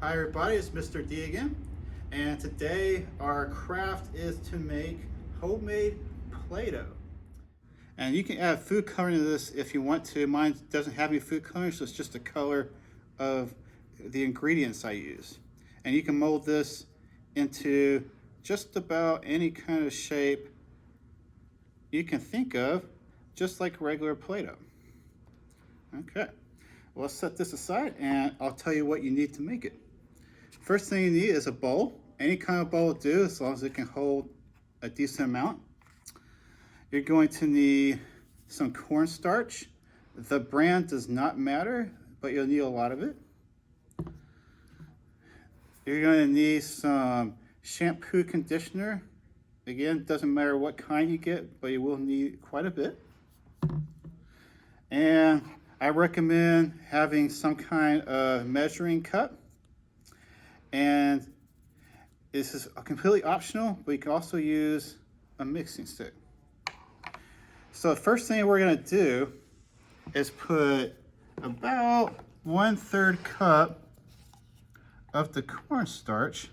Hi everybody, it's Mr. D again, and today our craft is to make homemade Play-Doh. And you can add food coloring to this if you want to. Mine doesn't have any food coloring, so it's just the color of the ingredients I use. And you can mold this into just about any kind of shape you can think of, just like regular Play-Doh. Okay, well, let's set this aside and I'll tell you what you need to make it. First thing you need is a bowl. Any kind of bowl will do, as long as it can hold a decent amount. You're going to need some cornstarch. The brand does not matter, but you'll need a lot of it. You're going to need some shampoo conditioner. Again, doesn't matter what kind you get, but you will need quite a bit. And I recommend having some kind of measuring cup. And this is completely optional, but you can also use a mixing stick. So the first thing we're gonna do is put about 1/3 cup of the cornstarch,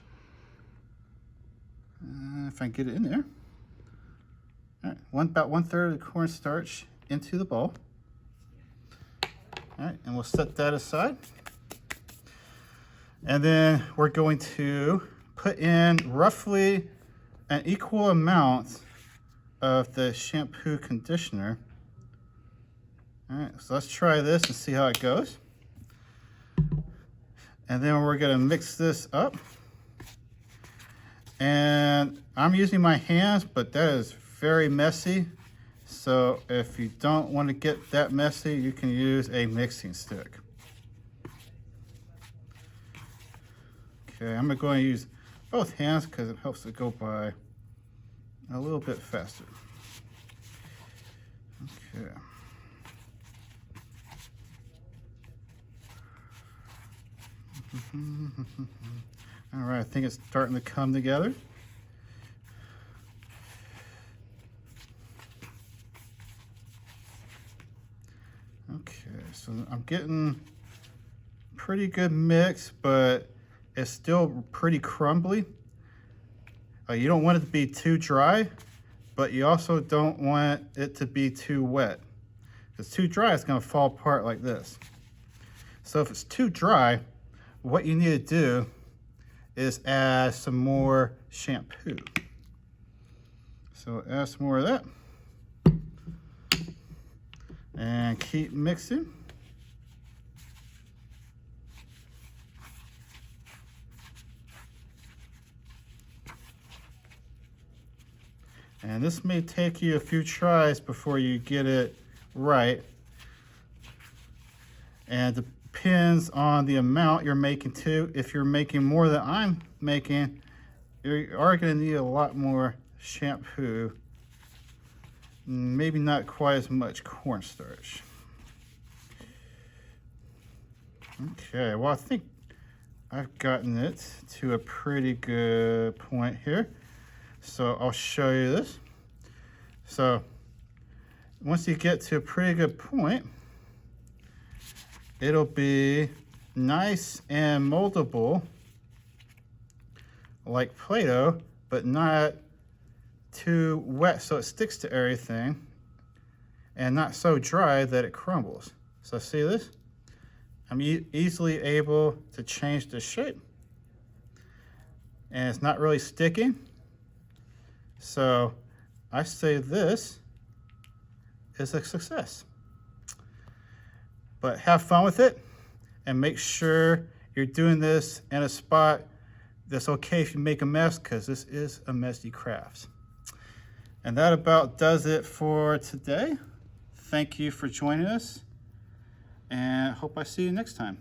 if I can get it in there. All right, about 1/3 of the cornstarch into the bowl. All right, and we'll set that aside. And then we're going to put in roughly an equal amount of the shampoo conditioner. All right, so let's try this and see how it goes. And then we're gonna mix this up. And I'm using my hands, but that is very messy. So if you don't want to get that messy, you can use a mixing stick. Okay, I'm going to use both hands because it helps it go by a little bit faster. Okay. All right, I think it's starting to come together. Okay, so I'm getting pretty good mix, but it's still pretty crumbly. You don't want it to be too dry, but you also don't want it to be too wet. If it's too dry, it's gonna fall apart like this. So if it's too dry, what you need to do is add some more shampoo. So add some more of that. And keep mixing. And this may take you a few tries before you get it right. And it depends on the amount you're making too. If you're making more than I'm making, you are going to need a lot more shampoo. Maybe not quite as much cornstarch. Okay, well, I think I've gotten it to a pretty good point here. So I'll show you this. So once you get to a pretty good point, it'll be nice and moldable like Play-Doh, but not too wet so it sticks to everything, and not so dry that it crumbles. So see this? I'm easily able to change the shape, and it's not really sticking. So I say this is a success. But have fun with it, and make sure you're doing this in a spot that's okay if you make a mess, because this is a messy craft. And that about does it for today. Thank you for joining us, and hope I see you next time.